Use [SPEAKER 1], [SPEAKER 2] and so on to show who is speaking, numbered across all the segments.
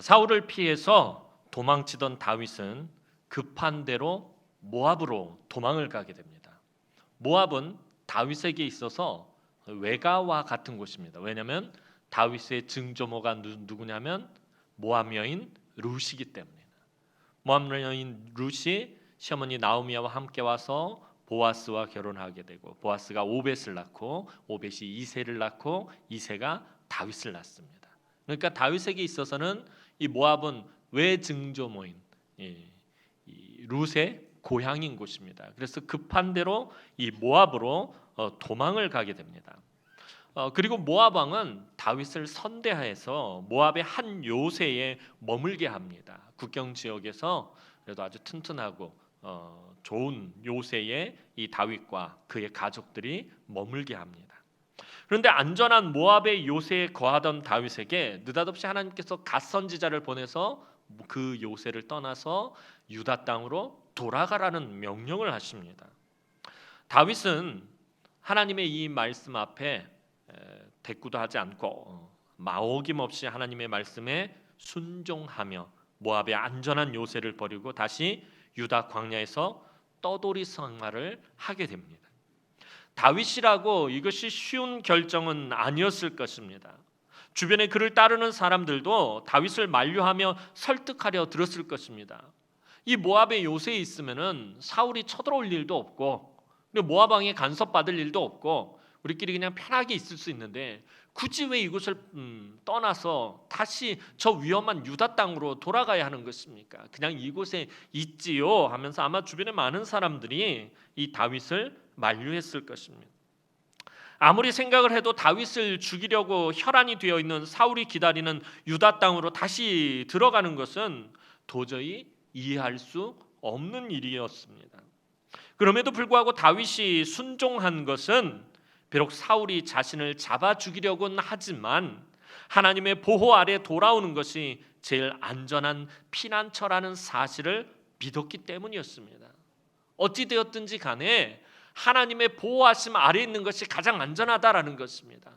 [SPEAKER 1] 사울을 피해서 도망치던 다윗은 급한 대로 모압으로 도망을 가게 됩니다. 모압은 다윗에게 있어서 외가와 같은 곳입니다. 왜냐하면 다윗의 증조모가 누구냐면 모압 여인 룻이기 때문입니다. 모압 여인 룻이 시어머니 나오미와 함께 와서 보아스와 결혼하게 되고, 보아스가 오벳을 낳고, 오벳이 이새를 낳고, 이새가 다윗을 낳습니다. 그러니까 다윗에게 있어서는 이 모압은 외증조모인 이 룻의 고향인 곳입니다. 그래서 급한 대로 이 모압으로 도망을 가게 됩니다. 그리고 모압 왕은 다윗을 선대하여서 모압의 한 요새에 머물게 합니다. 국경 지역에서 그래도 아주 튼튼하고 좋은 요새에 이 다윗과 그의 가족들이 머물게 합니다. 그런데 안전한 모압의 요새에 거하던 다윗에게 느닷없이 하나님께서 갓선지자를 보내서 그 요새를 떠나서 유다 땅으로 돌아가라는 명령을 하십니다. 다윗은 하나님의 이 말씀 앞에 대꾸도 하지 않고 마오김없이 하나님의 말씀에 순종하며 모압의 안전한 요새를 버리고 다시 유다 광야에서 떠돌이 생활을 하게 됩니다. 다윗이라고 이것이 쉬운 결정은 아니었을 것입니다. 주변에 그를 따르는 사람들도 다윗을 만류하며 설득하려 들었을 것입니다. 이 모압의 요새에 있으면은 사울이 쳐들어올 일도 없고, 모압 왕에 간섭받을 일도 없고, 우리끼리 그냥 편하게 있을 수 있는데 굳이 왜 이곳을 떠나서 다시 저 위험한 유다 땅으로 돌아가야 하는 것입니까? 그냥 이곳에 있지요 하면서 아마 주변에 많은 사람들이 이 다윗을 만류했을 것입니다. 아무리 생각을 해도 다윗을 죽이려고 혈안이 되어 있는 사울이 기다리는 유다 땅으로 다시 들어가는 것은 도저히 이해할 수 없는 일이었습니다. 그럼에도 불구하고 다윗이 순종한 것은 비록 사울이 자신을 잡아 죽이려고는 하지만 하나님의 보호 아래 돌아오는 것이 제일 안전한 피난처라는 사실을 믿었기 때문이었습니다. 어찌 되었든지 간에 하나님의 보호하심 아래 있는 것이 가장 안전하다라는 것입니다.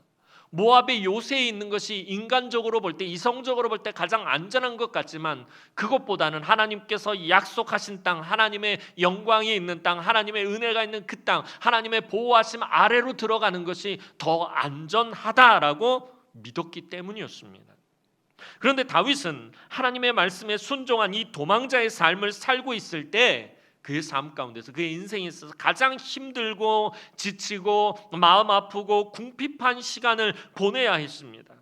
[SPEAKER 1] 모압의 요새에 있는 것이 인간적으로 볼 때, 이성적으로 볼 때 가장 안전한 것 같지만 그것보다는 하나님께서 약속하신 땅, 하나님의 영광이 있는 땅, 하나님의 은혜가 있는 그 땅, 하나님의 보호하심 아래로 들어가는 것이 더 안전하다라고 믿었기 때문이었습니다. 그런데 다윗은 하나님의 말씀에 순종한 이 도망자의 삶을 살고 있을 때 그의 삶 가운데서, 그의 인생에 있어서 가장 힘들고 지치고 마음 아프고 궁핍한 시간을 보내야 했습니다.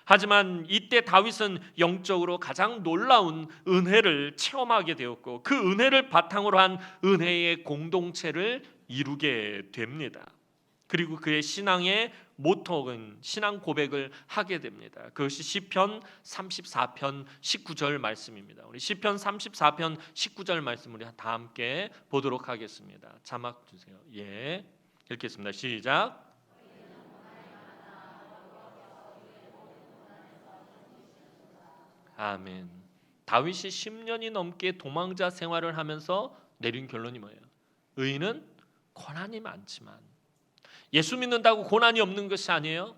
[SPEAKER 1] 하지만 이때 다윗은 영적으로 가장 놀라운 은혜를 체험하게 되었고, 그 은혜를 바탕으로 한 은혜의 공동체를 이루게 됩니다. 그리고 그의 신앙의 모토는 신앙 고백을 하게 됩니다. 그것이 시편 34편 19절 말씀입니다. 우리 시편 34편 19절 말씀 우리 다 함께 보도록 하겠습니다. 자막 주세요. 예, 읽겠습니다. 시작. 아멘. 다윗이 10년이 넘게 도망자 생활을 하면서 내린 결론이 뭐예요? 의인은 고난이 많지만, 예수 믿는다고 고난이 없는 것이 아니에요.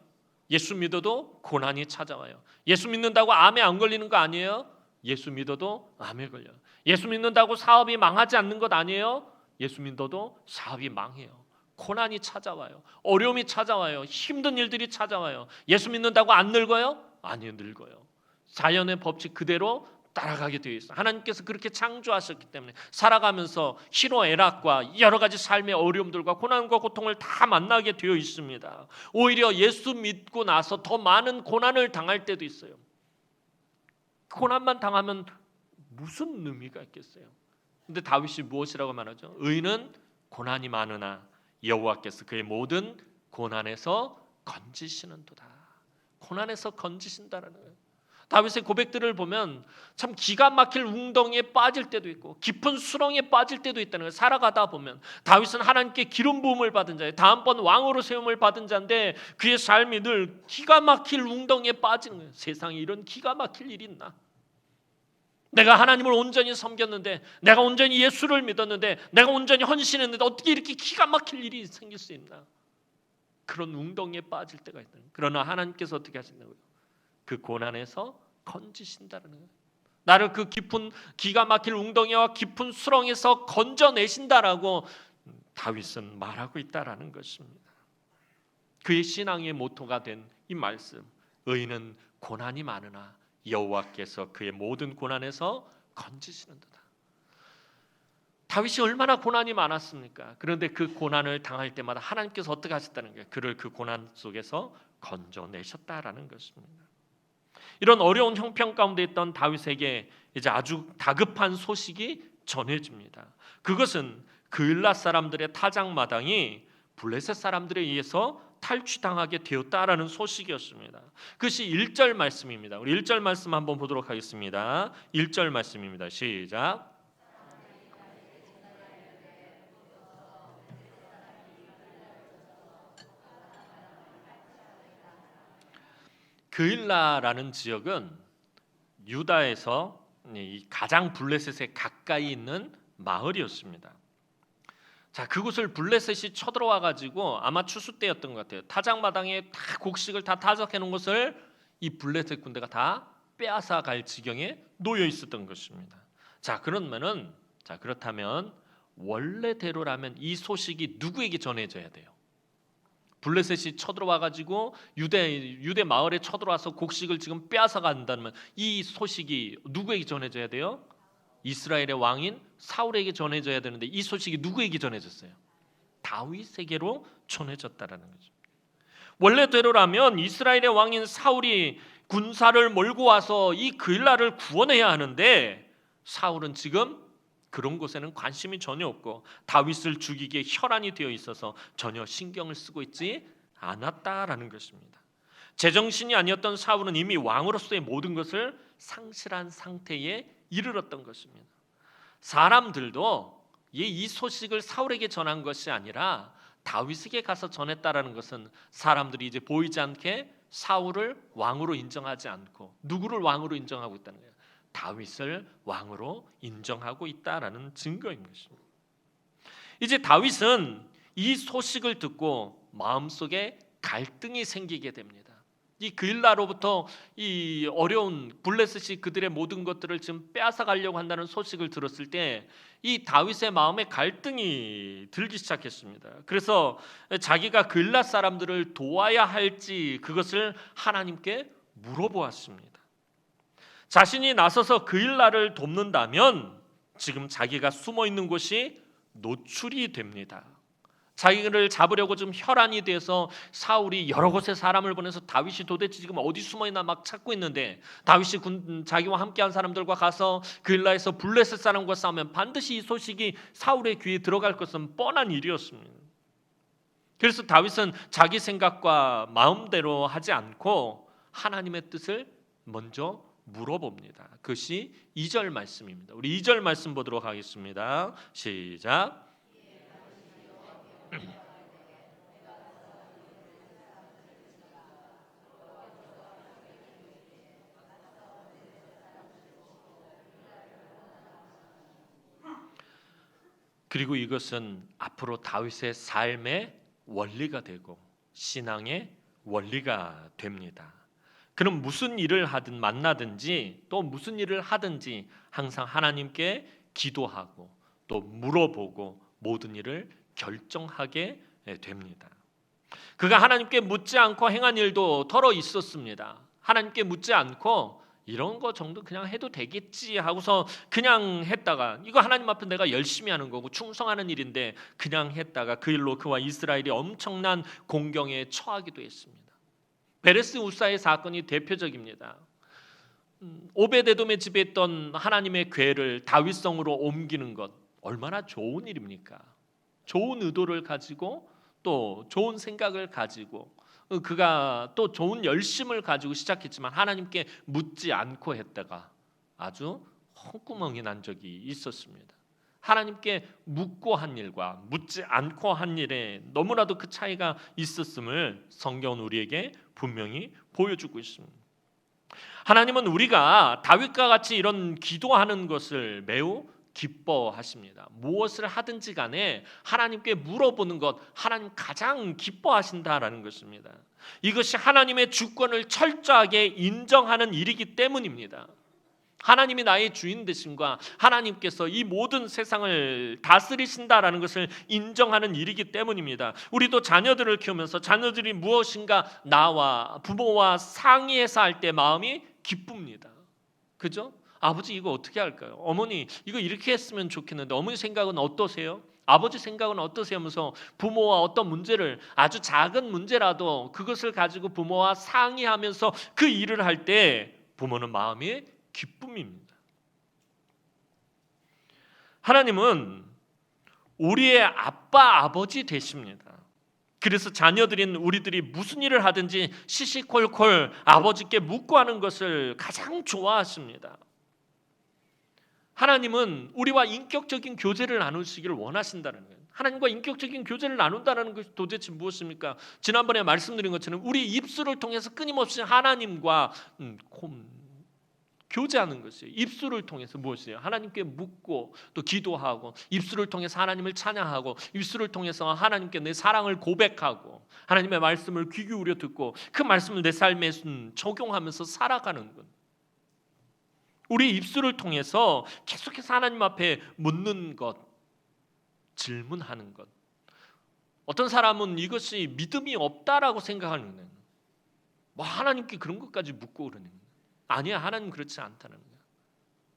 [SPEAKER 1] 예수 믿어도 고난이 찾아와요. 예수 믿는다고 암에 안 걸리는 거 아니에요. 예수 믿어도 암에 걸려요. 예수 믿는다고 사업이 망하지 않는 것 아니에요. 예수 믿어도 사업이 망해요. 고난이 찾아와요. 어려움이 찾아와요. 힘든 일들이 찾아와요. 예수 믿는다고 안 늙어요? 아니요, 늙어요. 자연의 법칙 그대로 따라가게 되어 있어요. 하나님께서 그렇게 창조하셨기 때문에 살아가면서 희노애락과 여러 가지 삶의 어려움들과 고난과 고통을 다 만나게 되어 있습니다. 오히려 예수 믿고 나서 더 많은 고난을 당할 때도 있어요. 고난만 당하면 무슨 의미가 있겠어요? 근데 다윗이 무엇이라고 말하죠? 의인은 고난이 많으나 여호와께서 그의 모든 고난에서 건지시는도다. 고난에서 건지신다라는 거예요. 다윗의 고백들을 보면 참 기가 막힐 웅덩이에 빠질 때도 있고 깊은 수렁에 빠질 때도 있다는 거예요. 살아가다 보면 다윗은 하나님께 기름 부음을 받은 자예요. 다음번 왕으로 세움을 받은 자인데 그의 삶이 늘 기가 막힐 웅덩이에 빠지는 거예요. 세상에 이런 기가 막힐 일이 있나? 내가 하나님을 온전히 섬겼는데, 내가 온전히 예수를 믿었는데, 내가 온전히 헌신했는데 어떻게 이렇게 기가 막힐 일이 생길 수 있나? 그런 웅덩이에 빠질 때가 있다. 그러나 하나님께서 어떻게 하신다고요? 그 고난에서 건지신다는 거예요. 나를 그 깊은 기가 막힐 웅덩이와 깊은 수렁에서 건져내신다라고 다윗은 말하고 있다라는 것입니다. 그의 신앙의 모토가 된 이 말씀, 의인은 고난이 많으나 여호와께서 그의 모든 고난에서 건지시는도다. 다윗이 얼마나 고난이 많았습니까? 그런데 그 고난을 당할 때마다 하나님께서 어떻게 하셨다는 거예요? 그를 그 고난 속에서 건져내셨다라는 것입니다. 이런 어려운 형편 가운데 있던 다윗에게 이제 아주 다급한 소식이 전해집니다. 그것은 그일랏 사람들의 타작마당이 블레셋 사람들에 의해서 탈취당하게 되었다라는 소식이었습니다. 그것이 1절 말씀입니다. 우리 1절 말씀 한번 보도록 하겠습니다. 1절 말씀입니다. 시작. 그일라라는 지역은 유다에서 가장 블레셋에 가까이 있는 마을이었습니다. 자, 그곳을 블레셋이 쳐들어와 가지고 아마 추수 때였던 것 같아요. 타작마당에 다 곡식을 다 타작해 놓은 것을 이 블레셋 군대가 다 빼앗아 갈 지경에 놓여 있었던 것입니다. 자, 그렇다면 원래대로라면 이 소식이 누구에게 전해져야 돼요? 블레셋이 쳐들어와 가지고 유대 마을에 쳐들어와서 곡식을 지금 빼앗아 간다면 이 소식이 누구에게 전해져야 돼요? 이스라엘의 왕인 사울에게 전해져야 되는데 이 소식이 누구에게 전해졌어요? 다윗에게로 전해졌다라는 거죠. 원래대로라면 이스라엘의 왕인 사울이 군사를 몰고 와서 이 그일라를 구원해야 하는데 사울은 지금 그런 곳에는 관심이 전혀 없고 다윗을 죽이기에 혈안이 되어 있어서 전혀 신경을 쓰고 있지 않았다라는 것입니다. 제정신이 아니었던 사울은 이미 왕으로서의 모든 것을 상실한 상태에 이르렀던 것입니다. 사람들도 이 소식을 사울에게 전한 것이 아니라 다윗에게 가서 전했다라는 것은 사람들이 이제 보이지 않게 사울을 왕으로 인정하지 않고 누구를 왕으로 인정하고 있다는 거예요? 다윗을 왕으로 인정하고 있다라는 증거인 것입니다. 이제 다윗은 이 소식을 듣고 마음속에 갈등이 생기게 됩니다. 이 그일라로부터 이 어려운 블레셋이 그들의 모든 것들을 지금 빼앗아 가려고 한다는 소식을 들었을 때 이 다윗의 마음에 갈등이 들기 시작했습니다. 그래서 자기가 그일라 사람들을 도와야 할지 그것을 하나님께 물어보았습니다. 자신이 나서서 그일라를 돕는다면 지금 자기가 숨어 있는 곳이 노출이 됩니다. 자기를 잡으려고 좀 혈안이 돼서 사울이 여러 곳에 사람을 보내서 다윗이 도대체 지금 어디 숨어 있나 막 찾고 있는데 다윗이 자기와 함께한 사람들과 가서 그일라에서 블레셋 사람과 싸우면 반드시 이 소식이 사울의 귀에 들어갈 것은 뻔한 일이었습니다. 그래서 다윗은 자기 생각과 마음대로 하지 않고 하나님의 뜻을 먼저 물어봅니다. 그것이 2절 말씀입니다. 우리 2절 말씀 보도록 하겠습니다. 시작. 그리고 이것은 앞으로 다윗의 삶의 원리가 되고 신앙의 원리가 됩니다. 그는 무슨 일을 하든 만나든지 또 무슨 일을 하든지 항상 하나님께 기도하고 또 물어보고 모든 일을 결정하게 됩니다. 그가 하나님께 묻지 않고 행한 일도 더러 있었습니다. 하나님께 묻지 않고 이런 거 정도 그냥 해도 되겠지 하고서 그냥 했다가 이거 하나님 앞에 내가 열심히 하는 거고 충성하는 일인데 그냥 했다가 그 일로 그와 이스라엘이 엄청난 공경에 처하기도 했습니다. 베레스 우사의 사건이 대표적입니다. 오베데돔의 집에 있던 하나님의 궤를 다윗성으로 옮기는 것 얼마나 좋은 일입니까? 좋은 의도를 가지고 또 좋은 생각을 가지고 그가 또 좋은 열심을 가지고 시작했지만 하나님께 묻지 않고 했다가 아주 헛구멍이 난 적이 있었습니다. 하나님께 묻고 한 일과 묻지 않고 한 일에 너무나도 그 차이가 있었음을 성경은 우리에게 분명히 보여주고 있습니다. 하나님은 우리가 다윗과 같이 이런 기도하는 것을 매우 기뻐하십니다. 무엇을 하든지 간에 하나님께 물어보는 것, 하나님 가장 기뻐하신다라는 것입니다. 이것이 하나님의 주권을 철저하게 인정하는 일이기 때문입니다. 하나님이 나의 주인 되심과 하나님께서 이 모든 세상을 다스리신다라는 것을 인정하는 일이기 때문입니다. 우리도 자녀들을 키우면서 자녀들이 무엇인가 나와 부모와 상의해서 할 때 마음이 기쁩니다. 그죠? 아버지 이거 어떻게 할까요? 어머니 이거 이렇게 했으면 좋겠는데 어머니 생각은 어떠세요? 아버지 생각은 어떠세요? 하면서 부모와 어떤 문제를 아주 작은 문제라도 그것을 가지고 부모와 상의하면서 그 일을 할 때 부모는 마음이 기쁨입니다. 하나님은 우리의 아빠 아버지 되십니다. 그래서 자녀들인 우리들이 무슨 일을 하든지 시시콜콜 아버지께 묻고 하는 것을 가장 좋아하십니다. 하나님은 우리와 인격적인 교제를 나누시기를 원하신다는 거예요. 하나님과 인격적인 교제를 나눈다는 것이 도대체 무엇입니까? 지난번에 말씀드린 것처럼 우리 입술을 통해서 끊임없이 하나님과 교제하는 것이에요. 입술을 통해서 무엇이에요? 하나님께 묻고 또 기도하고 입술을 통해서 하나님을 찬양하고 입술을 통해서 하나님께 내 사랑을 고백하고 하나님의 말씀을 귀 기울여 듣고 그 말씀을 내 삶에 적용하면서 살아가는 것. 우리 입술을 통해서 계속해서 하나님 앞에 묻는 것, 질문하는 것. 어떤 사람은 이것이 믿음이 없다라고 생각하는 거예요. 뭐 하나님께 그런 것까지 묻고 그러는 거예요. 아니야, 하나님 그렇지 않다는 거예요.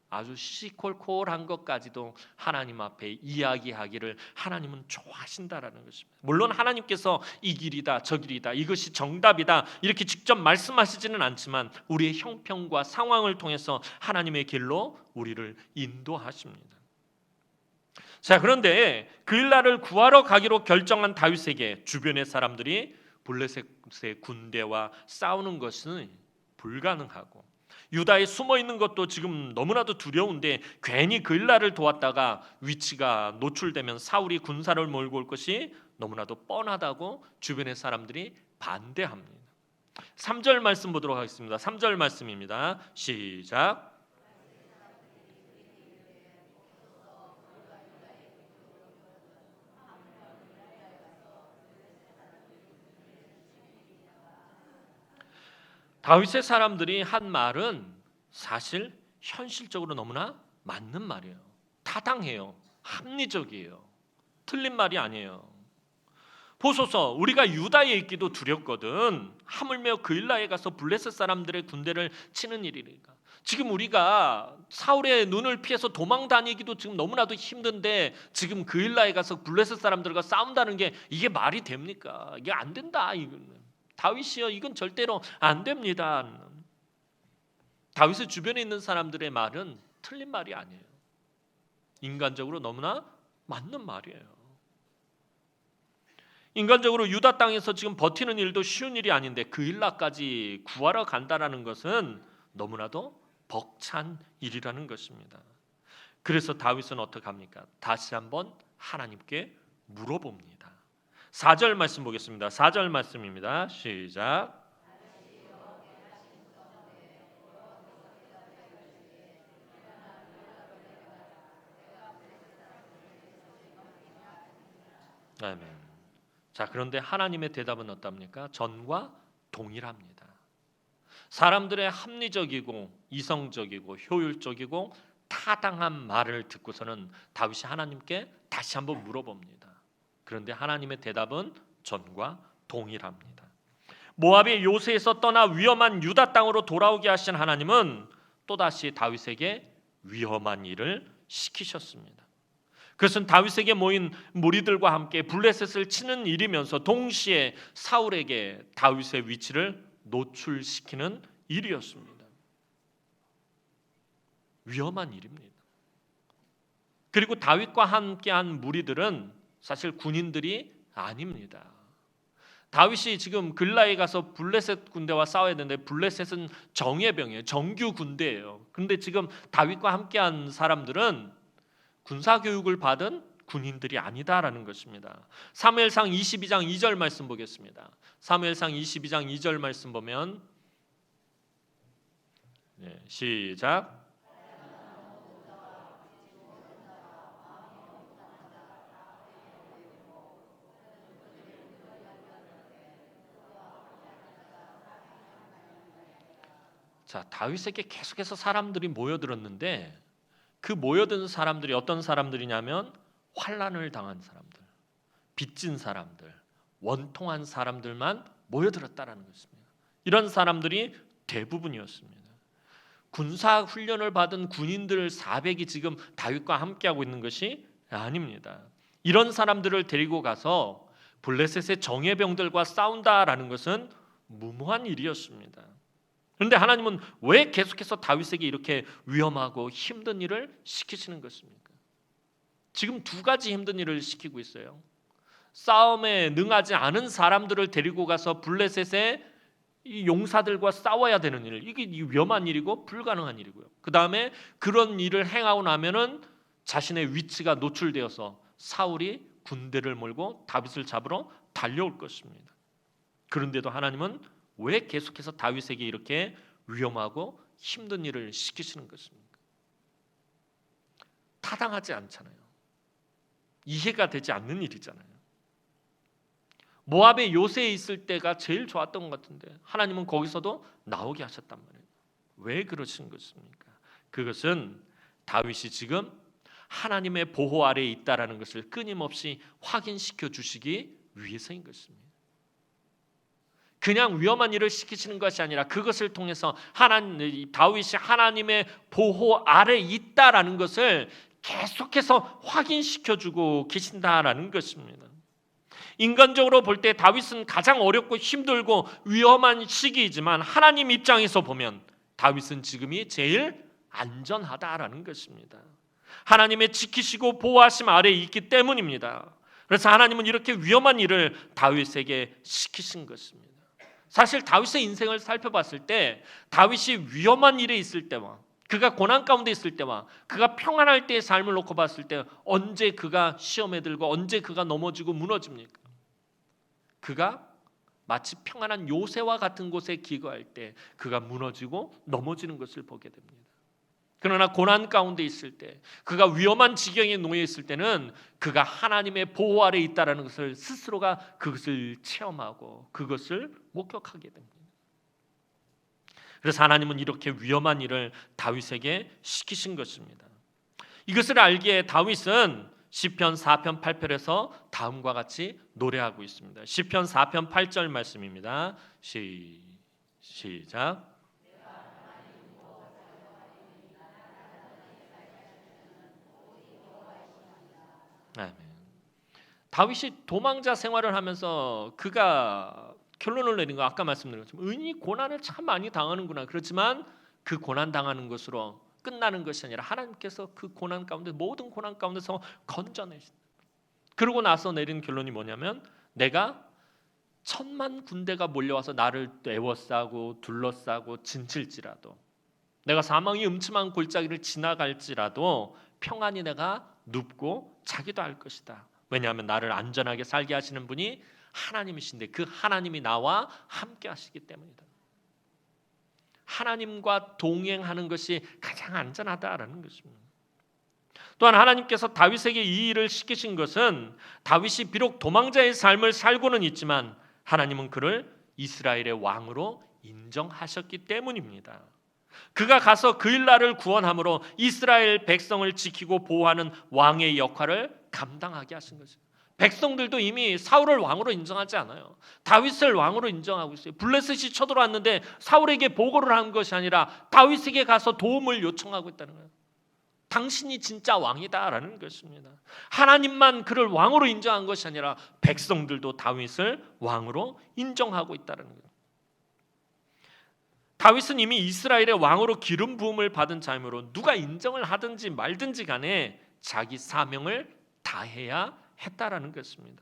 [SPEAKER 1] 아주 시시콜콜한 것까지도 하나님 앞에 이야기하기를 하나님은 좋아하신다라는 것입니다. 물론 하나님께서 이 길이다 저 길이다 이것이 정답이다 이렇게 직접 말씀하시지는 않지만 우리의 형편과 상황을 통해서 하나님의 길로 우리를 인도하십니다. 자, 그런데 그일날을 구하러 가기로 결정한 다윗에게 주변의 사람들이 블레셋의 군대와 싸우는 것은 불가능하고 유다에 숨어 있는 것도 지금 너무나도 두려운데 괜히 그일날을 도왔다가 위치가 노출되면 사울이 군사를 몰고 올 것이 너무나도 뻔하다고 주변의 사람들이 반대합니다. 3절 말씀 보도록 하겠습니다. 3절 말씀입니다. 시작. 다윗의 사람들이 한 말은 사실 현실적으로 너무나 맞는 말이에요. 타당해요. 합리적이에요. 틀린 말이 아니에요. 보소서, 우리가 유다에 있기도 두렵거든. 하물며 그일라에 가서 블레셋 사람들의 군대를 치는 일이니까. 지금 우리가 사울의 눈을 피해서 도망 다니기도 지금 너무나도 힘든데 지금 그일라에 가서 블레셋 사람들과 싸운다는 게 이게 말이 됩니까? 이게 안 된다. 다윗이요, 이건 절대로 안 됩니다. 다윗의 주변에 있는 사람들의 말은 틀린 말이 아니에요. 인간적으로 너무나 맞는 말이에요. 인간적으로 유다 땅에서 지금 버티는 일도 쉬운 일이 아닌데 그일라까지 구하러 간다라는 것은 너무나도 벅찬 일이라는 것입니다. 그래서 다윗은 어떻게 합니까? 다시 한번 하나님께 물어봅니다. 4절 말씀 보겠습니다. 4절 말씀입니다. 시작. 아멘. 자, 그런데 하나님의 대답은 어떻습니까? 전과 동일합니다. 사람들의 합리적이고 이성적이고 효율적이고 타당한 말을 듣고서는 다윗이 하나님께 다시 한번 물어봅니다. 그런데 하나님의 대답은 전과 동일합니다. 모압의 요새에서 떠나 위험한 유다 땅으로 돌아오게 하신 하나님은 또다시 다윗에게 위험한 일을 시키셨습니다. 그것은 다윗에게 모인 무리들과 함께 블레셋을 치는 일이면서 동시에 사울에게 다윗의 위치를 노출시키는 일이었습니다. 위험한 일입니다. 그리고 다윗과 함께한 무리들은 사실 군인들이 아닙니다. 다윗이 지금 글라에 가서 블레셋 군대와 싸워야 되는데 블레셋은 정예병이에요. 정규 군대예요. 그런데 지금 다윗과 함께한 사람들은 군사 교육을 받은 군인들이 아니다라는 것입니다. 사무엘상 22장 2절 말씀 보겠습니다. 사무엘상 22장 2절 말씀 보면 시작. 자, 다윗에게 계속해서 사람들이 모여들었는데 그 모여든 사람들이 어떤 사람들이냐면 환난을 당한 사람들, 빚진 사람들, 원통한 사람들만 모여들었다라는 것입니다. 이런 사람들이 대부분이었습니다. 군사 훈련을 받은 군인들 400이 지금 다윗과 함께하고 있는 것이 아닙니다. 이런 사람들을 데리고 가서 블레셋의 정예병들과 싸운다라는 것은 무모한 일이었습니다. 그런데 하나님은 왜 계속해서 다윗에게 이렇게 위험하고 힘든 일을 시키시는 것입니까? 지금 두 가지 힘든 일을 시키고 있어요. 싸움에 능하지 않은 사람들을 데리고 가서 블레셋의 이 용사들과 싸워야 되는 일, 이게 위험한 일이고 불가능한 일이고요. 그 다음에 그런 일을 행하고 나면은 자신의 위치가 노출되어서 사울이 군대를 몰고 다윗을 잡으러 달려올 것입니다. 그런데도 하나님은 왜 계속해서 다윗에게 이렇게 위험하고 힘든 일을 시키시는 것입니까? 타당하지 않잖아요. 이해가 되지 않는 일이잖아요. 모압의 요새에 있을 때가 제일 좋았던 것 같은데 하나님은 거기서도 나오게 하셨단 말이에요. 왜 그러신 것입니까? 그것은 다윗이 지금 하나님의 보호 아래에 있다라는 것을 끊임없이 확인시켜 주시기 위해서인 것입니다. 그냥 위험한 일을 시키시는 것이 아니라 그것을 통해서 다윗이 하나님의 보호 아래에 있다라는 것을 계속해서 확인시켜주고 계신다라는 것입니다. 인간적으로 볼 때 다윗은 가장 어렵고 힘들고 위험한 시기이지만 하나님 입장에서 보면 다윗은 지금이 제일 안전하다라는 것입니다. 하나님의 지키시고 보호하심 아래에 있기 때문입니다. 그래서 하나님은 이렇게 위험한 일을 다윗에게 시키신 것입니다. 사실 다윗의 인생을 살펴봤을 때 다윗이 위험한 일에 있을 때와 그가 고난 가운데 있을 때와 그가 평안할 때의 삶을 놓고 봤을 때 언제 그가 시험에 들고 언제 그가 넘어지고 무너집니까? 그가 마치 평안한 요새와 같은 곳에 기거할 때 그가 무너지고 넘어지는 것을 보게 됩니다. 그러나 고난 가운데 있을 때 그가 위험한 지경에 놓여 있을 때는 그가 하나님의 보호 아래에 있다는 것을 스스로가 그것을 체험하고 그것을 목격하게 됩니다. 그래서 하나님은 이렇게 위험한 일을 다윗에게 시키신 것입니다. 이것을 알기에 다윗은 시편 4편 8편에서 다음과 같이 노래하고 있습니다. 시편 4편 8절 말씀입니다. 시작. 아멘. 다윗이 도망자 생활을 하면서 그가 결론을 내린 거 아까 말씀드린 것처럼 은인이 고난을 참 많이 당하는구나. 그렇지만 그 고난 당하는 것으로 끝나는 것이 아니라 하나님께서 그 고난 가운데 모든 고난 가운데서 건져내신다. 그러고 나서 내린 결론이 뭐냐면 내가 1000만 군대가 몰려와서 나를 에워싸고 둘러싸고 진칠지라도 내가 사망이 음침한 골짜기를 지나갈지라도 평안히 내가 눕고 자기도 할 것이다. 왜냐하면 나를 안전하게 살게 하시는 분이 하나님이신데 그 하나님이 나와 함께 하시기 때문이다. 하나님과 동행하는 것이 가장 안전하다라는 것입니다. 또한 하나님께서 다윗에게 이 일을 시키신 것은 다윗이 비록 도망자의 삶을 살고는 있지만 하나님은 그를 이스라엘의 왕으로 인정하셨기 때문입니다. 그가 가서 그 일나를 구원함으로 이스라엘 백성을 지키고 보호하는 왕의 역할을 감당하게 하신 것입니다. 백성들도 이미 사울을 왕으로 인정하지 않아요. 다윗을 왕으로 인정하고 있어요. 블레셋이 쳐들어왔는데 사울에게 보고를 한 것이 아니라 다윗에게 가서 도움을 요청하고 있다는 거예요. 당신이 진짜 왕이다라는 것입니다. 하나님만 그를 왕으로 인정한 것이 아니라 백성들도 다윗을 왕으로 인정하고 있다는 거예요. 다윗은 이미 이스라엘의 왕으로 기름 부음을 받은 자이므로 누가 인정을 하든지 말든지 간에 자기 사명을 다해야 했다라는 것입니다.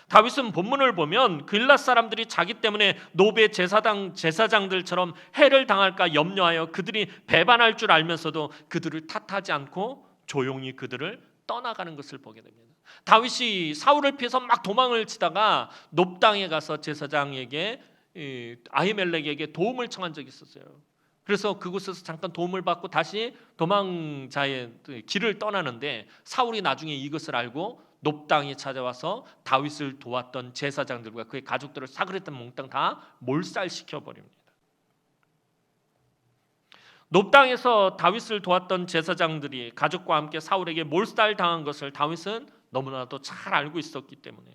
[SPEAKER 1] 다윗은 본문을 보면 그일랏 사람들이 자기 때문에 노베 제사장들처럼 해를 당할까 염려하여 그들이 배반할 줄 알면서도 그들을 탓하지 않고 조용히 그들을 떠나가는 것을 보게 됩니다. 다윗이 사울을 피해서 막 도망을 치다가 놉 땅에 가서 제사장에게 아히멜렉에게 도움을 청한 적이 있었어요. 그래서 그곳에서 잠깐 도움을 받고 다시 도망자의 길을 떠나는데 사울이 나중에 이것을 알고 놉 땅에 찾아와서 다윗을 도왔던 제사장들과 그의 가족들을 사그랬던 몽땅 다 몰살시켜 버립니다. 높당에서 다윗을 도왔던 제사장들이 가족과 함께 사울에게 몰살당한 것을 다윗은 너무나도 잘 알고 있었기 때문에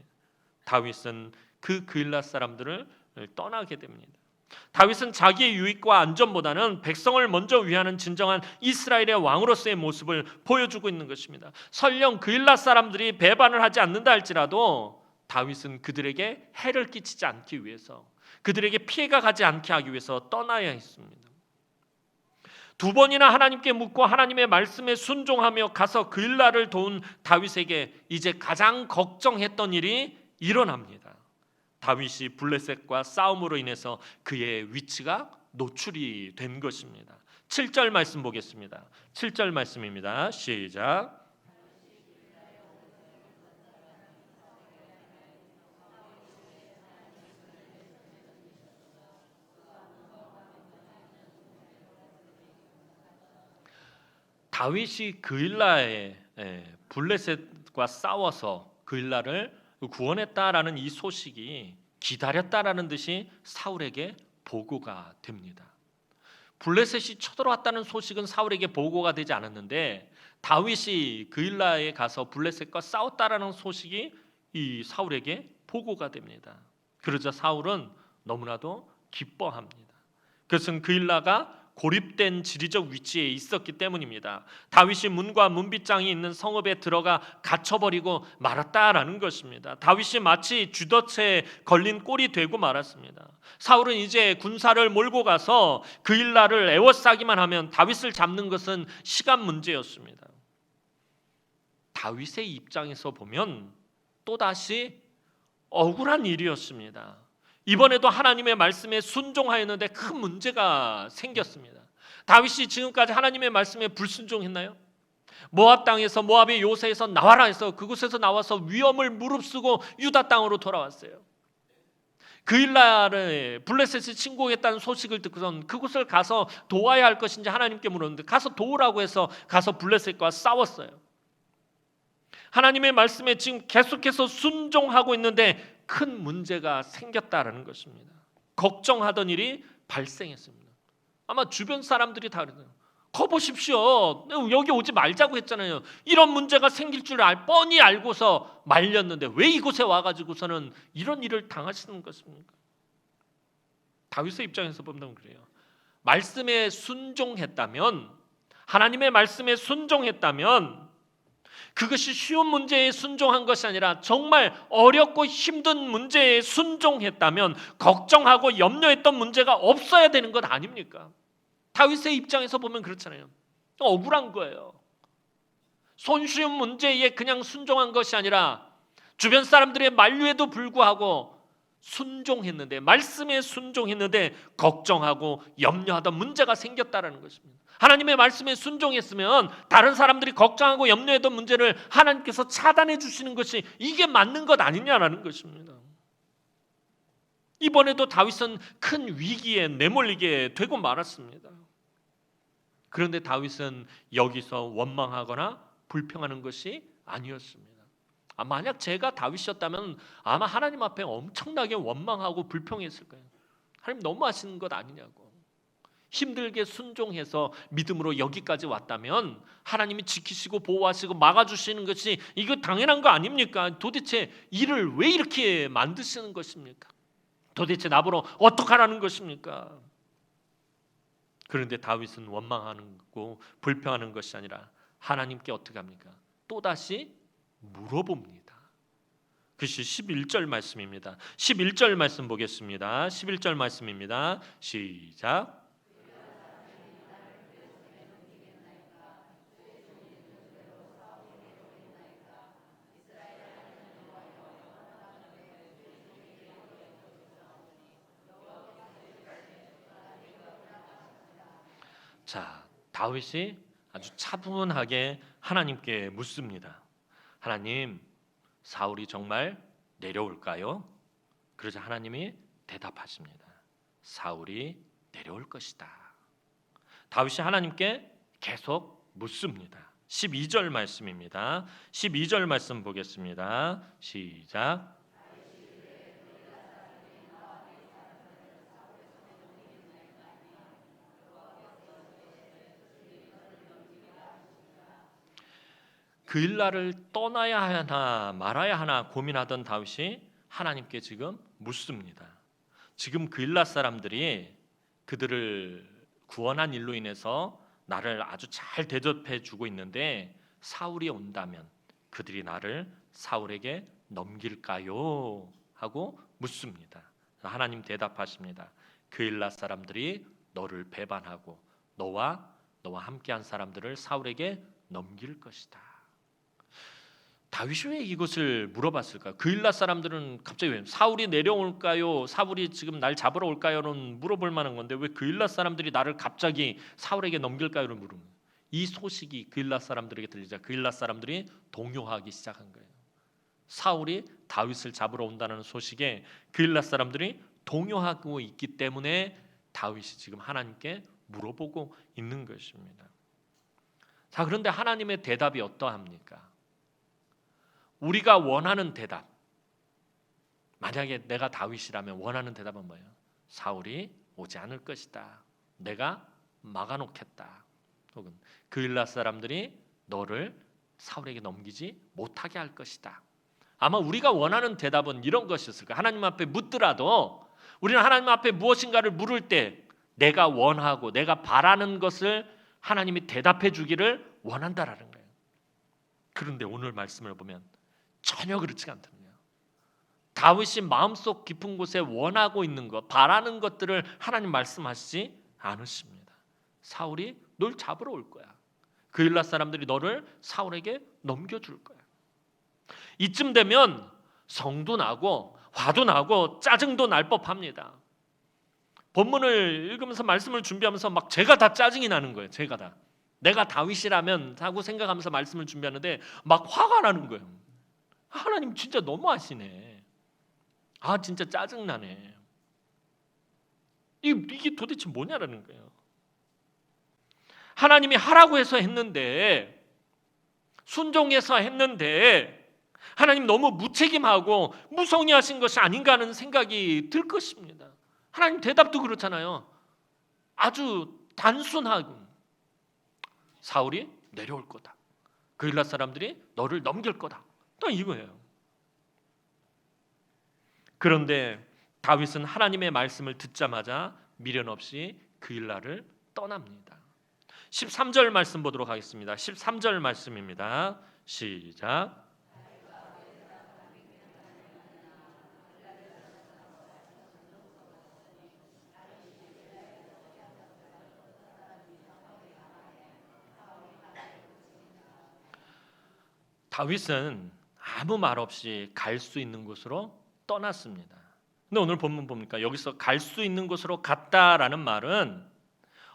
[SPEAKER 1] 다윗은 그 그일라 사람들을 떠나게 됩니다. 다윗은 자기의 유익과 안전보다는 백성을 먼저 위하는 진정한 이스라엘의 왕으로서의 모습을 보여주고 있는 것입니다. 설령 그일라 사람들이 배반을 하지 않는다 할지라도 다윗은 그들에게 해를 끼치지 않기 위해서, 그들에게 피해가 가지 않게 하기 위해서 떠나야 했습니다. 두 번이나 하나님께 묻고 하나님의 말씀에 순종하며 가서 그일라를 도운 다윗에게 이제 가장 걱정했던 일이 일어납니다. 다윗이 블레셋과 싸움으로 인해서 그의 위치가 노출이 된 것입니다. 7절 말씀 보겠습니다. 7절 말씀입니다. 시작. 다윗이 그일라에 블레셋과 싸워서 그일라를 구원했다라는 이 소식이 기다렸다라는 듯이 사울에게 보고가 됩니다. 블레셋이 쳐들어왔다는 소식은 사울에게 보고가 되지 않았는데 다윗이 그일라에 가서 블레셋과 싸웠다라는 소식이 이 사울에게 보고가 됩니다. 그러자 사울은 너무나도 기뻐합니다. 그것은 그일라가 고립된 지리적 위치에 있었기 때문입니다. 다윗이 문과 문빗장이 있는 성읍에 들어가 갇혀버리고 말았다라는 것입니다. 다윗이 마치 쥐덫에 걸린 꼴이 되고 말았습니다. 사울은 이제 군사를 몰고 가서 그일라를 에워싸기만 하면 다윗을 잡는 것은 시간 문제였습니다. 다윗의 입장에서 보면 또다시 억울한 일이었습니다. 이번에도 하나님의 말씀에 순종하였는데 큰 문제가 생겼습니다. 다윗이 지금까지 하나님의 말씀에 불순종했나요? 모압 땅에서 모압의 요새에서 나와라 해서 그곳에서 나와서 위험을 무릅쓰고 유다 땅으로 돌아왔어요. 그일라를 블레셋이 침공했다는 소식을 듣고선 그곳을 가서 도와야 할 것인지 하나님께 물었는데 가서 도우라고 해서 가서 블레셋과 싸웠어요. 하나님의 말씀에 지금 계속해서 순종하고 있는데 큰 문제가 생겼다라는 것입니다. 걱정하던 일이 발생했습니다. 아마 주변 사람들이 다 그러네요. 거보십시오. 여기 오지 말자고 했잖아요. 이런 문제가 생길 줄 뻔히 알고서 말렸는데 왜 이곳에 와가지고서는 이런 일을 당하시는 것입니까? 다윗의 입장에서 보면 그래요. 말씀에 순종했다면, 하나님의 말씀에 순종했다면 그것이 쉬운 문제에 순종한 것이 아니라 정말 어렵고 힘든 문제에 순종했다면 걱정하고 염려했던 문제가 없어야 되는 것 아닙니까? 다윗의 입장에서 보면 그렇잖아요. 억울한 거예요. 손쉬운 문제에 그냥 순종한 것이 아니라 주변 사람들의 만류에도 불구하고 순종했는데, 말씀에 순종했는데 걱정하고 염려하던 문제가 생겼다라는 것입니다. 하나님의 말씀에 순종했으면 다른 사람들이 걱정하고 염려했던 문제를 하나님께서 차단해 주시는 것이 이게 맞는 것 아니냐라는 것입니다. 이번에도 다윗은 큰 위기에 내몰리게 되고 말았습니다. 그런데 다윗은 여기서 원망하거나 불평하는 것이 아니었습니다. 만약 제가 다윗이었다면 아마 하나님 앞에 엄청나게 원망하고 불평했을 거예요. 하나님 너무 하시는 것 아니냐고. 힘들게 순종해서 믿음으로 여기까지 왔다면 하나님이 지키시고 보호하시고 막아주시는 것이 이거 당연한 거 아닙니까? 도대체 일을 왜 이렇게 만드시는 것입니까? 도대체 나보러 어떡하라는 것입니까? 그런데 다윗은 원망하는 거고 불평하는 것이 아니라 하나님께 어떻게 합니까? 또다시 물어봅니다. 그것이 11절 말씀입니다. 11절 말씀 보겠습니다. 11절 말씀입니다. 시작. 자, 다윗이 아주 차분하게 하나님께 묻습니다. 하나님, 사울이 정말 내려올까요? 그러자 하나님이 대답하십니다. 사울이 내려올 것이다. 다윗이 하나님께 계속 묻습니다. 12절 말씀입니다. 12절 말씀 보겠습니다. 시작. 그일라를 떠나야 하나 말아야 하나 고민하던 다윗이 하나님께 지금 묻습니다. 지금 그일라 사람들이 그들을 구원한 일로 인해서 나를 아주 잘 대접해 주고 있는데 사울이 온다면 그들이 나를 사울에게 넘길까요? 하고 묻습니다. 하나님 대답하십니다. 그일라 사람들이 너를 배반하고 너와 함께한 사람들을 사울에게 넘길 것이다. 다윗이 왜 이것을 물어봤을까요? 그일라 사람들은 갑자기 왜 사울이 내려올까요? 사울이 지금 날 잡으러 올까요?는 물어볼 만한 건데 왜 그일라 사람들이 나를 갑자기 사울에게 넘길까요?를 물은 거예요. 이 소식이 그일라 사람들에게 들리자 그일라 사람들이 동요하기 시작한 거예요. 사울이 다윗을 잡으러 온다는 소식에 그일라 사람들이 동요하고 있기 때문에 다윗이 지금 하나님께 물어보고 있는 것입니다. 자, 그런데 하나님의 대답이 어떠합니까? 우리가 원하는 대답, 만약에 내가 다윗이라면 원하는 대답은 뭐예요? 사울이 오지 않을 것이다. 내가 막아놓겠다. 혹은 그일라 사람들이 너를 사울에게 넘기지 못하게 할 것이다. 아마 우리가 원하는 대답은 이런 것이었을 거예요. 하나님 앞에 묻더라도 우리는 하나님 앞에 무엇인가를 물을 때 내가 원하고 내가 바라는 것을 하나님이 대답해 주기를 원한다라는 거예요. 그런데 오늘 말씀을 보면 전혀 그렇지가 않답니다. 다윗이 마음속 깊은 곳에 원하고 있는 것, 바라는 것들을 하나님 말씀하시지 않으십니다. 사울이 널 잡으러 올 거야. 그일라 사람들이 너를 사울에게 넘겨줄 거야. 이쯤 되면 성도 나고 화도 나고 짜증도 날 법합니다. 본문을 읽으면서 말씀을 준비하면서 막 제가 다 짜증이 나는 거예요. 제가 다. 내가 다윗이라면 하고 생각하면서 말씀을 준비하는데 막 화가 나는 거예요. 하나님 진짜 너무하시네. 아 진짜 짜증나네. 이게 도대체 뭐냐라는 거예요. 하나님이 하라고 해서 했는데 순종해서 했는데 하나님 너무 무책임하고 무성의하신 것이 아닌가 하는 생각이 들 것입니다. 하나님 대답도 그렇잖아요. 아주 단순하고 사울이 내려올 거다. 그일라 사람들이 너를 넘길 거다. 또 이거예요. 그런데 다윗은 하나님의 말씀을 듣자마자 미련 없이 그일라를 떠납니다. 13절 말씀 보도록 하겠습니다. 13절 말씀입니다. 시작. 다윗은 아무 말 없이 갈 수 있는 곳으로 떠났습니다. 근데 오늘 본문 보니까 여기서 갈 수 있는 곳으로 갔다라는 말은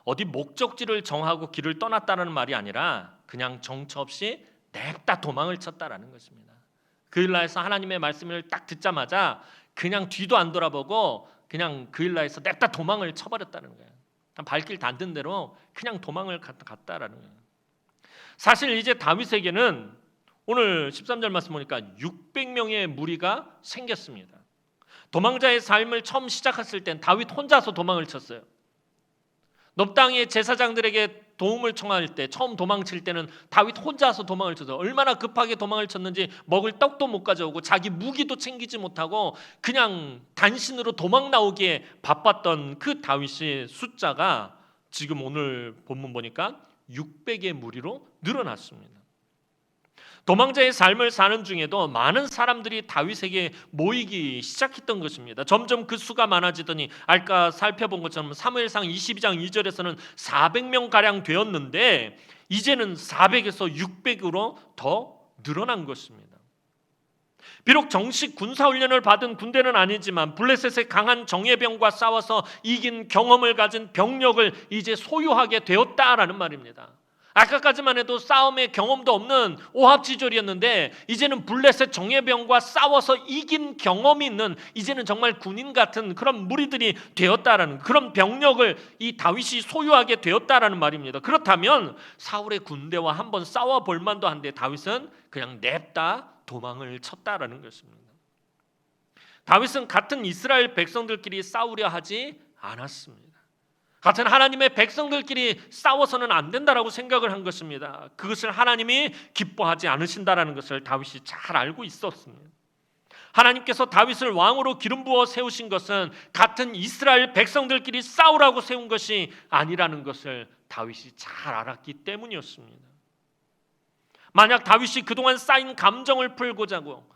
[SPEAKER 1] 어디 목적지를 정하고 길을 떠났다는 말이 아니라 그냥 정처 없이 냅다 도망을 쳤다라는 것입니다. 그일라에서 하나님의 말씀을 딱 듣자마자 그냥 뒤도 안 돌아보고 그냥 그일라에서 냅다 도망을 쳐버렸다는 거예요. 발길 닿는 대로 그냥 도망을 갔다라는 거예요. 사실 이제 다윗에게는 오늘 13절 말씀 보니까 600명의 무리가 생겼습니다. 도망자의 삶을 처음 시작했을 땐 다윗 혼자서 도망을 쳤어요. 놉 땅의 제사장들에게 도움을 청할 때 처음 도망칠 때는 다윗 혼자서 도망을 쳤어요. 얼마나 급하게 도망을 쳤는지 먹을 떡도 못 가져오고 자기 무기도 챙기지 못하고 그냥 단신으로 도망 나오기에 바빴던 그 다윗의 숫자가 지금 오늘 본문 보니까 600의 무리로 늘어났습니다. 도망자의 삶을 사는 중에도 많은 사람들이 다윗에게 모이기 시작했던 것입니다. 점점 그 수가 많아지더니 아까 살펴본 것처럼 사무엘상 22장 2절에서는 400명가량 되었는데 이제는 400에서 600으로 더 늘어난 것입니다. 비록 정식 군사훈련을 받은 군대는 아니지만 블레셋의 강한 정예병과 싸워서 이긴 경험을 가진 병력을 이제 소유하게 되었다라는 말입니다. 아까까지만 해도 싸움의 경험도 없는 오합지졸이었는데 이제는 블레셋 정예병과 싸워서 이긴 경험이 있는 이제는 정말 군인 같은 그런 무리들이 되었다라는 그런 병력을 이 다윗이 소유하게 되었다라는 말입니다. 그렇다면 사울의 군대와 한번 싸워볼 만도 한데 다윗은 그냥 냅다 도망을 쳤다라는 것입니다. 다윗은 같은 이스라엘 백성들끼리 싸우려 하지 않았습니다. 같은 하나님의 백성들끼리 싸워서는 안 된다라고 생각을 한 것입니다. 그것을 하나님이 기뻐하지 않으신다라는 것을 다윗이 잘 알고 있었습니다. 하나님께서 다윗을 왕으로 기름 부어 세우신 것은 같은 이스라엘 백성들끼리 싸우라고 세운 것이 아니라는 것을 다윗이 잘 알았기 때문이었습니다. 만약 다윗이 그동안 쌓인 감정을 풀고자 하고,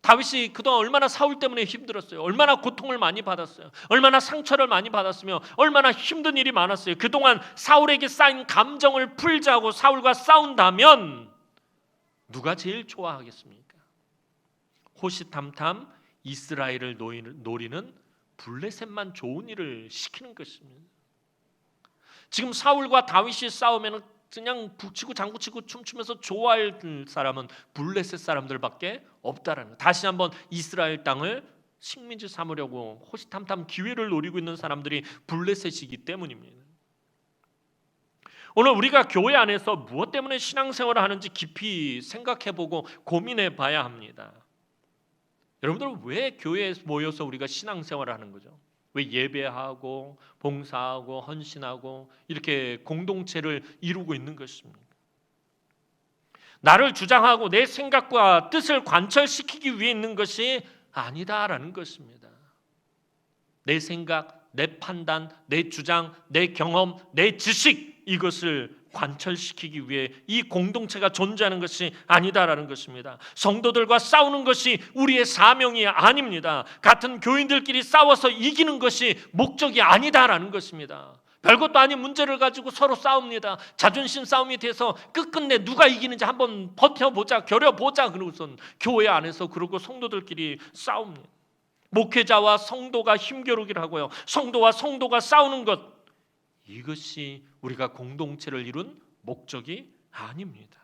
[SPEAKER 1] 다윗이 그동안 얼마나 사울 때문에 힘들었어요. 얼마나 고통을 많이 받았어요. 얼마나 상처를 많이 받았으며 얼마나 힘든 일이 많았어요. 그동안 사울에게 쌓인 감정을 풀자고 사울과 싸운다면 누가 제일 좋아하겠습니까? 호시탐탐 이스라엘을 노리는 블레셋만 좋은 일을 시키는 것입니다. 지금 사울과 다윗이 싸우면 그냥 북치고 장구치고 춤추면서 좋아할 사람은 블레셋 사람들밖에 없다라는 것. 다시 한번 이스라엘 땅을 식민지 삼으려고 호시탐탐 기회를 노리고 있는 사람들이 블레셋이기 때문입니다. 오늘 우리가 교회 안에서 무엇 때문에 신앙생활을 하는지 깊이 생각해보고 고민해봐야 합니다. 여러분들 왜 교회에 모여서 우리가 신앙생활을 하는 거죠? 왜 예배하고 봉사하고 헌신하고 이렇게 공동체를 이루고 있는 것입니까? 나를 주장하고 내 생각과 뜻을 관철시키기 위해 있는 것이 아니다라는 것입니다. 내 생각, 내 판단, 내 주장, 내 경험, 내 지식, 이것을 관철시키기 위해 이 공동체가 존재하는 것이 아니다라는 것입니다. 성도들과 싸우는 것이 우리의 사명이 아닙니다. 같은 교인들끼리 싸워서 이기는 것이 목적이 아니다라는 것입니다. 별것도 아닌 문제를 가지고 서로 싸웁니다. 자존심 싸움이 돼서 끝끝내 누가 이기는지 한번 버텨보자, 겨뤄보자 그러고선 교회 안에서 그러고 성도들끼리 싸웁니다. 목회자와 성도가 힘겨루기를 하고요, 성도와 성도가 싸우는 것, 이것이 우리가 공동체를 이룬 목적이 아닙니다.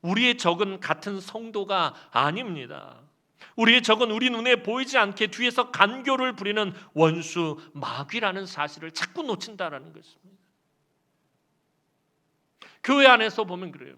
[SPEAKER 1] 우리의 적은 같은 성도가 아닙니다. 우리의 적은 우리 눈에 보이지 않게 뒤에서 간교를 부리는 원수 마귀라는 사실을 자꾸 놓친다라는 것입니다. 교회 안에서 보면 그래요.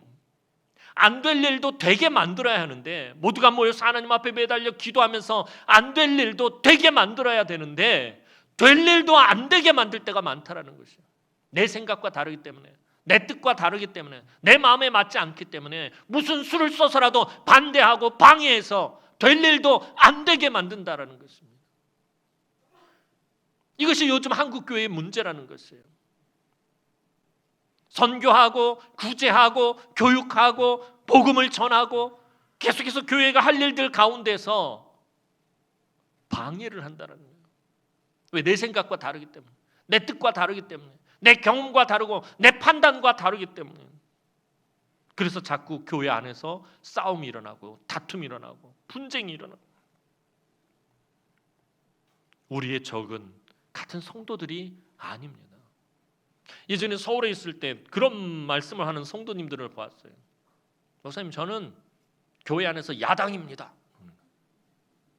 [SPEAKER 1] 안 될 일도 되게 만들어야 하는데, 모두가 모여서 하나님 앞에 매달려 기도하면서 안 될 일도 되게 만들어야 되는데 될 일도 안 되게 만들 때가 많다라는 것이에요. 내 생각과 다르기 때문에, 내 뜻과 다르기 때문에, 내 마음에 맞지 않기 때문에 무슨 수를 써서라도 반대하고 방해해서 될 일도 안 되게 만든다라는 것입니다. 이것이 요즘 한국 교회의 문제라는 것이에요. 선교하고 구제하고 교육하고 복음을 전하고 계속해서 교회가 할 일들 가운데서 방해를 한다는 거예요. 왜? 내 생각과 다르기 때문에, 내 뜻과 다르기 때문에, 내 경험과 다르고 내 판단과 다르기 때문에. 그래서 자꾸 교회 안에서 싸움이 일어나고 다툼이 일어나고 분쟁이 일어나고. 우리의 적은 같은 성도들이 아닙니다. 예전에 서울에 있을 때 그런 말씀을 하는 성도님들을 보았어요. 목사님, 저는 교회 안에서 야당입니다.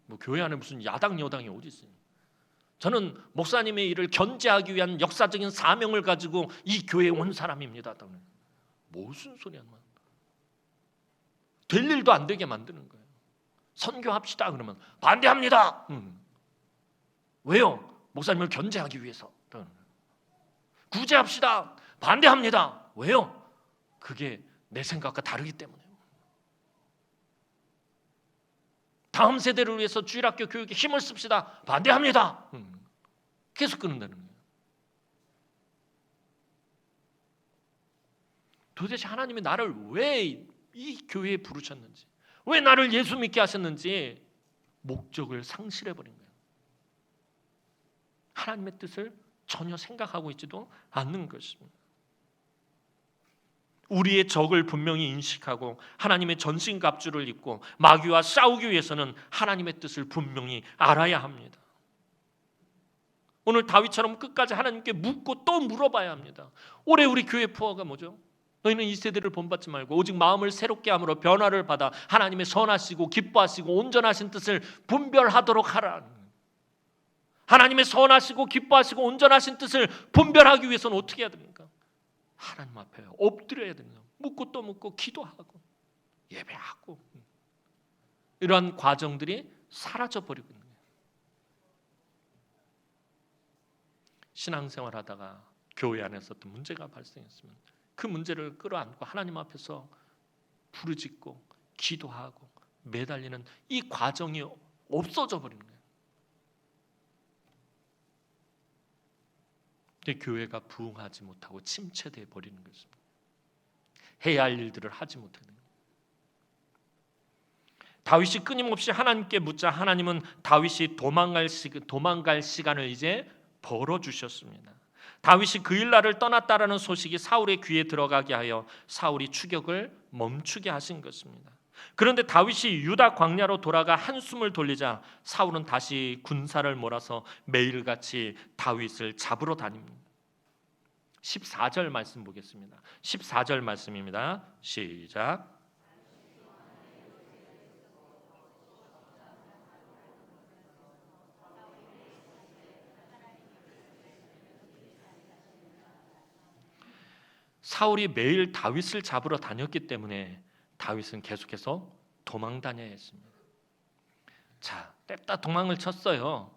[SPEAKER 1] 뭐 교회 안에 무슨 야당 여당이 어디 있어요? 저는 목사님의 일을 견제하기 위한 역사적인 사명을 가지고 이 교회에 온 사람입니다. 무슨 소리야? 될 일도 안 되게 만드는 거예요. 선교합시다 그러면 반대합니다. 왜요? 목사님을 견제하기 위해서. 구제합시다. 반대합니다. 왜요? 그게 내 생각과 다르기 때문에요. 다음 세대를 위해서 주일학교 교육에 힘을 씁시다. 반대합니다. 계속 끊는다는 거예요. 도대체 하나님이 나를 왜 이 교회에 부르셨는지, 왜 나를 예수 믿게 하셨는지 목적을 상실해버린 거예요. 하나님의 뜻을 전혀 생각하고 있지도 않는 것입니다. 우리의 적을 분명히 인식하고 하나님의 전신갑주를 입고 마귀와 싸우기 위해서는 하나님의 뜻을 분명히 알아야 합니다. 오늘 다윗처럼 끝까지 하나님께 묻고 또 물어봐야 합니다. 올해 우리 교회 포화가 뭐죠? 너희는 이 세대를 본받지 말고 오직 마음을 새롭게 함으로 변화를 받아 하나님의 선하시고 기뻐하시고 온전하신 뜻을 분별하도록 하라. 하나님의 선하시고 기뻐하시고 온전하신 뜻을 분별하기 위해서는 어떻게 해야 됩니까? 하나님 앞에 엎드려야 됩니다. 묻고 또 묻고 기도하고 예배하고, 이러한 과정들이 사라져버리고 있는 거예요. 신앙생활하다가 교회 안에서 어떤 문제가 발생했으면 그 문제를 끌어안고 하나님 앞에서 부르짖고 기도하고 매달리는 이 과정이 없어져 버리는 거예요. 근데 교회가 부흥하지 못하고 침체돼 버리는 것입니다. 해야 할 일들을 하지 못하는 거예요. 다윗이 끊임없이 하나님께 묻자 하나님은 다윗이 도망갈 시간을 이제 벌어주셨습니다. 다윗이 그 일날을 떠났다라는 소식이 사울의 귀에 들어가게 하여 사울이 추격을 멈추게 하신 것입니다. 그런데 다윗이 유다 광야로 돌아가 한숨을 돌리자 사울은 다시 군사를 몰아서 매일같이 다윗을 잡으러 다닙니다. 14절 말씀 보겠습니다. 14절 말씀입니다. 시작. 사울이 매일 다윗을 잡으러 다녔기 때문에 다윗은 계속해서 도망 다녀야 했습니다. 자, 냅다 도망을 쳤어요.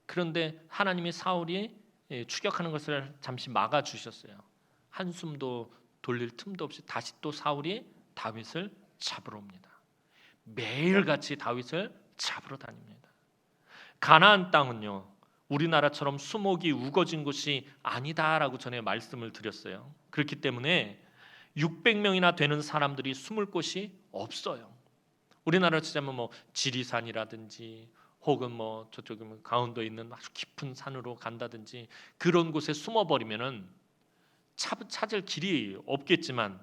[SPEAKER 1] 그런데 하나님이 사울이 추격하는 것을 잠시 막아 주셨어요. 한숨도 돌릴 틈도 없이 다시 또 사울이 다윗을 잡으러 옵니다. 매일같이 다윗을 잡으러 다닙니다. 가나안 땅은요, 우리나라처럼 수목이 우거진 곳이 아니다라고 전에 말씀을 드렸어요. 그렇기 때문에 600명이나 되는 사람들이 숨을 곳이 없어요. 우리나라로 치자면 뭐 지리산이라든지 혹은 뭐 저쪽에 강원도에 있는 아주 깊은 산으로 간다든지 그런 곳에 숨어버리면은 찾을 길이 없겠지만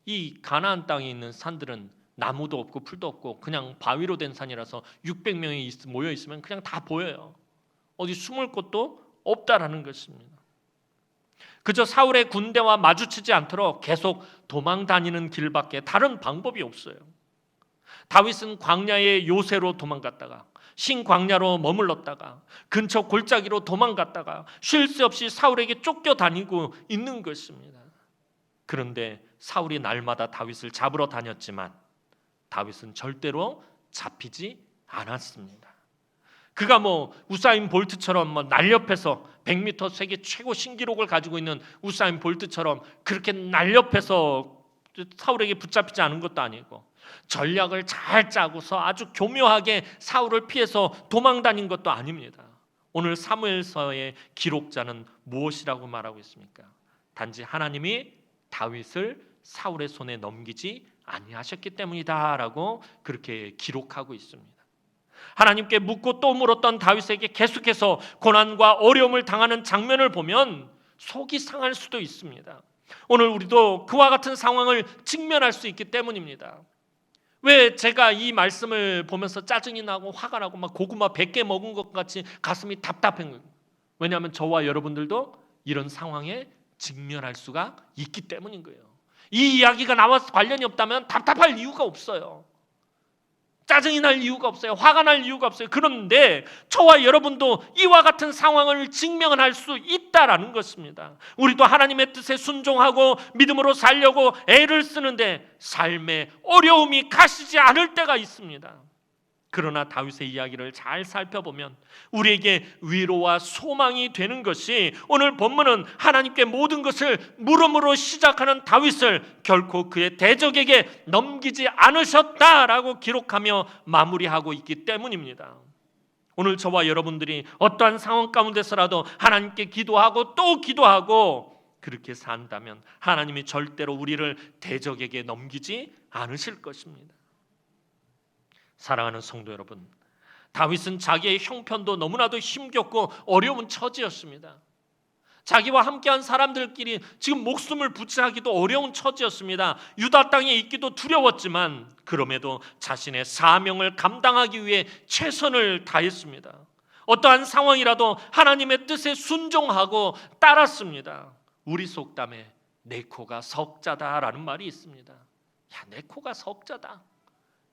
[SPEAKER 1] 이 가나안 땅에 있는 산들은 나무도 없고 풀도 없고 그냥 바위로 된 산이라서 600명이 모여 있으면 그냥 다 보여요. 어디 숨을 곳도 없다라는 것입니다. 그저 사울의 군대와 마주치지 않도록 계속 도망 다니는 길밖에 다른 방법이 없어요. 다윗은 광야의 요새로 도망갔다가 신광야로 머물렀다가 근처 골짜기로 도망갔다가 쉴 새 없이 사울에게 쫓겨다니고 있는 것입니다. 그런데 사울이 날마다 다윗을 잡으러 다녔지만 다윗은 절대로 잡히지 않았습니다. 그가 뭐 우사인 볼트처럼 뭐 날렵해서 100m 세계 최고 신기록을 가지고 있는 우사인 볼트처럼 그렇게 날렵해서 사울에게 붙잡히지 않은 것도 아니고 전략을 잘 짜고서 아주 교묘하게 사울을 피해서 도망 다닌 것도 아닙니다. 오늘 사무엘서의 기록자는 무엇이라고 말하고 있습니까? 단지 하나님이 다윗을 사울의 손에 넘기지 아니하셨기 때문이다라고 그렇게 기록하고 있습니다. 하나님께 묻고 또 물었던 다윗에게 계속해서 고난과 어려움을 당하는 장면을 보면 속이 상할 수도 있습니다. 오늘 우리도 그와 같은 상황을 직면할 수 있기 때문입니다. 왜 제가 이 말씀을 보면서 짜증이 나고 화가 나고 막 고구마 100개 먹은 것 같이 가슴이 답답한 거예요. 왜냐하면 저와 여러분들도 이런 상황에 직면할 수가 있기 때문인 거예요. 이 이야기가 나와 관련이 없다면 답답할 이유가 없어요. 짜증이 날 이유가 없어요. 화가 날 이유가 없어요. 그런데 저와 여러분도 이와 같은 상황을 직면할 수 있다라는 것입니다. 우리도 하나님의 뜻에 순종하고 믿음으로 살려고 애를 쓰는데 삶에 어려움이 가시지 않을 때가 있습니다. 그러나 다윗의 이야기를 잘 살펴보면 우리에게 위로와 소망이 되는 것이 오늘 본문은 하나님께 모든 것을 물음으로 시작하는 다윗을 결코 그의 대적에게 넘기지 않으셨다라고 기록하며 마무리하고 있기 때문입니다. 오늘 저와 여러분들이 어떠한 상황 가운데서라도 하나님께 기도하고 또 기도하고 그렇게 산다면 하나님이 절대로 우리를 대적에게 넘기지 않으실 것입니다. 사랑하는 성도 여러분, 다윗은 자기의 형편도 너무나도 힘겹고 어려운 처지였습니다. 자기와 함께한 사람들끼리 지금 목숨을 부지하기도 어려운 처지였습니다. 유다 땅에 있기도 두려웠지만 그럼에도 자신의 사명을 감당하기 위해 최선을 다했습니다. 어떠한 상황이라도 하나님의 뜻에 순종하고 따랐습니다. 우리 속담에 내 코가 석자다라는 말이 있습니다. 야, 내 코가 석자다.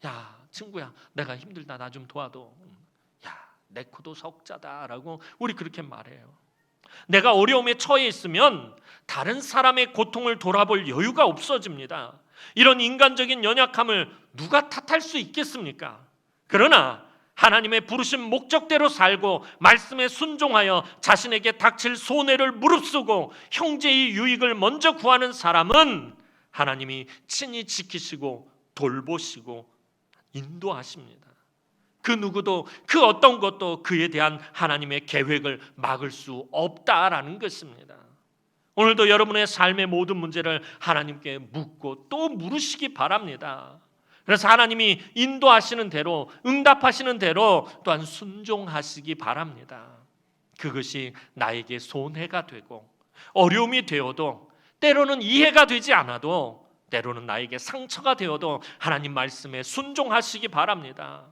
[SPEAKER 1] 야, 친구야, 내가 힘들다, 나 좀 도와줘. 야, 내 코도 석자다라고 우리 그렇게 말해요. 내가 어려움에 처해 있으면 다른 사람의 고통을 돌아볼 여유가 없어집니다. 이런 인간적인 연약함을 누가 탓할 수 있겠습니까? 그러나 하나님의 부르신 목적대로 살고 말씀에 순종하여 자신에게 닥칠 손해를 무릅쓰고 형제의 유익을 먼저 구하는 사람은 하나님이 친히 지키시고 돌보시고 인도하십니다. 그 누구도 그 어떤 것도 그에 대한 하나님의 계획을 막을 수 없다라는 것입니다. 오늘도 여러분의 삶의 모든 문제를 하나님께 묻고 또 물으시기 바랍니다. 그래서 하나님이 인도하시는 대로, 응답하시는 대로 또한 순종하시기 바랍니다. 그것이 나에게 손해가 되고 어려움이 되어도, 때로는 이해가 되지 않아도, 때로는 나에게 상처가 되어도 하나님 말씀에 순종하시기 바랍니다.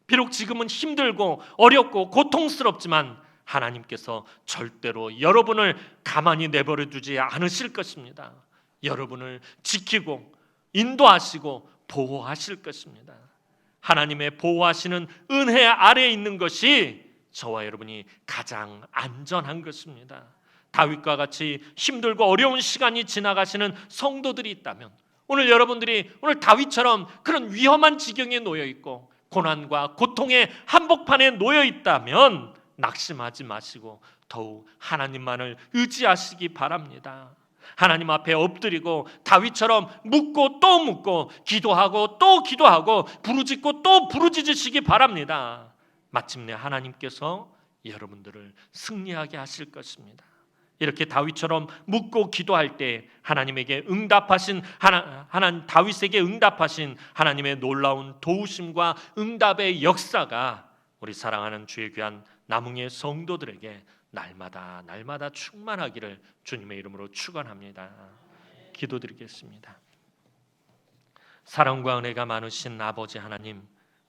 [SPEAKER 1] 비록 지금은 힘들고 어렵고 고통스럽지만 하나님께서 절대로 여러분을 가만히 내버려 두지 않으실 것입니다. 여러분을 지키고 인도하시고 보호하실 것입니다. 하나님의 보호하시는 은혜 아래에 있는 것이 저와 여러분이 가장 안전한 것입니다. 다윗과 같이 힘들고 어려운 시간이 지나가시는 성도들이 있다면, 오늘 여러분들이 오늘 다윗처럼 그런 위험한 지경에 놓여 있고 고난과 고통의 한복판에 놓여 있다면 낙심하지 마시고 더욱 하나님만을 의지하시기 바랍니다. 하나님 앞에 엎드리고 다윗처럼 묻고 또 묻고 기도하고 또 기도하고 부르짖고 또 부르짖으시기 바랍니다. 마침내 하나님께서 여러분들을 승리하게 하실 것입니다. 이렇게 다윗처럼 묻고 기도할 때 하나님에게 응답하신 다윗에게 응답하신 하나님의 놀라운 도우심과 응답의 역사가 우리 사랑하는 주의 귀한 남흥의 성도들에게 날마다 충만하기를 주님의 이름으로 축원합니다. 기도드리겠습니다. 사랑과 은혜가 많으신 아버지 하나님,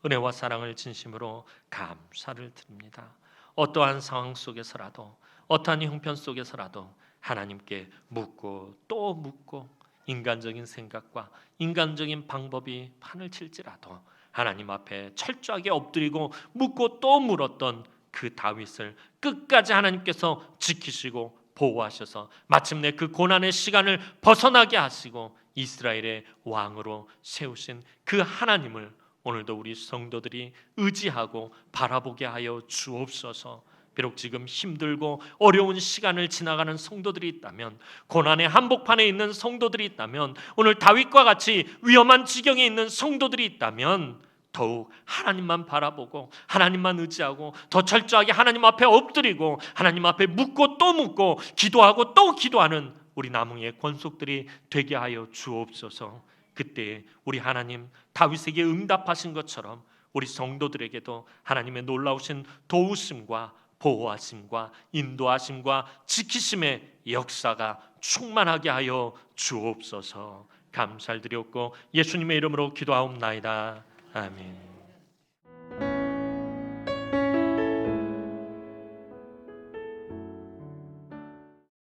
[SPEAKER 1] 은혜와 사랑을 진심으로 감사를 드립니다. 어떠한 상황 속에서라도, 어떠한 형편 속에서라도 하나님께 묻고 또 묻고 인간적인 생각과 인간적인 방법이 판을 칠지라도 하나님 앞에 철저하게 엎드리고 묻고 또 물었던 그 다윗을 끝까지 하나님께서 지키시고 보호하셔서 마침내 그 고난의 시간을 벗어나게 하시고 이스라엘의 왕으로 세우신 그 하나님을 오늘도 우리 성도들이 의지하고 바라보게 하여 주옵소서. 비록 지금 힘들고 어려운 시간을 지나가는 성도들이 있다면, 고난의 한복판에 있는 성도들이 있다면, 오늘 다윗과 같이 위험한 지경에 있는 성도들이 있다면 더욱 하나님만 바라보고 하나님만 의지하고 더 철저하게 하나님 앞에 엎드리고 하나님 앞에 묻고 또 묻고 기도하고 또 기도하는 우리 남흥의 권속들이 되게 하여 주옵소서. 그때 우리 하나님 다윗에게 응답하신 것처럼 우리 성도들에게도 하나님의 놀라우신 도우심과 보호하심과 인도하심과 지키심의 역사가 충만하게 하여 주옵소서. 감사를 드렸고 예수님의 이름으로 기도하옵나이다. 아멘.